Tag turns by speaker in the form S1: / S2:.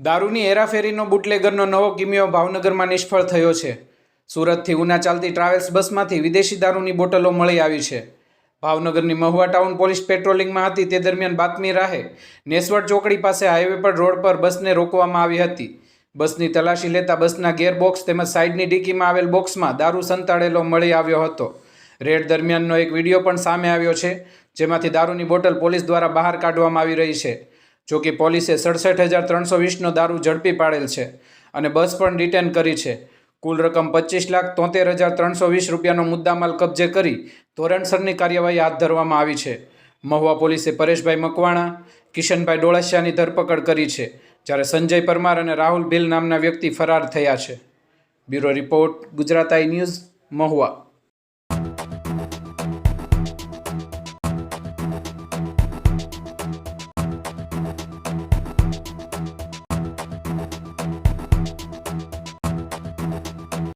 S1: દારૂની હેરાફેરીનો બુટલેગરનો નવો કિમિયો ભાવનગરમાં નિષ્ફળ થયો છે। સુરતથી ઉના ચાલતી ટ્રાવેલ્સ બસમાંથી વિદેશી દારૂની બોટલો મળી આવી છે। ભાવનગરની મહુવા ટાઉન પોલીસ પેટ્રોલિંગમાં હતી તે દરમિયાન બાતમી રાહે નેસવડ ચોકડી પાસે હાઈવે પર રોડ પર બસને રોકવામાં આવી હતી। બસની તલાશી લેતા બસના ગેરબોક્સ તેમજ સાઈડની ડિક્કીમાં આવેલ બોક્સમાં દારૂ સંતાડેલો મળી આવ્યો હતો। રેડ દરમિયાનનો એક વિડીયો પણ સામે આવ્યો છે, જેમાંથી દારૂની બોટલ પોલીસ દ્વારા બહાર કાઢવામાં આવી રહી છે। જોકે પોલીસે 67,320નો દારૂ ઝડપી પાડેલ છે અને બસ પણ ડિટેન કરી છે। કુલ રકમ 25,73,320 રૂપિયાનો મુદ્દામાલ કબજે કરી ધોરણસરની કાર્યવાહી હાથ ધરવામાં આવી છે। મહુવા પોલીસે પરેશભાઈ મકવાણા, કિશનભાઈ ડોળસિયાની ધરપકડ કરી છે, જ્યારે સંજય પરમાર અને રાહુલ ભીલ નામના વ્યક્તિ ફરાર થયા છે। બ્યુરો રિપોર્ટ, ગુજરાત આઈ ન્યૂઝ, મહુવા।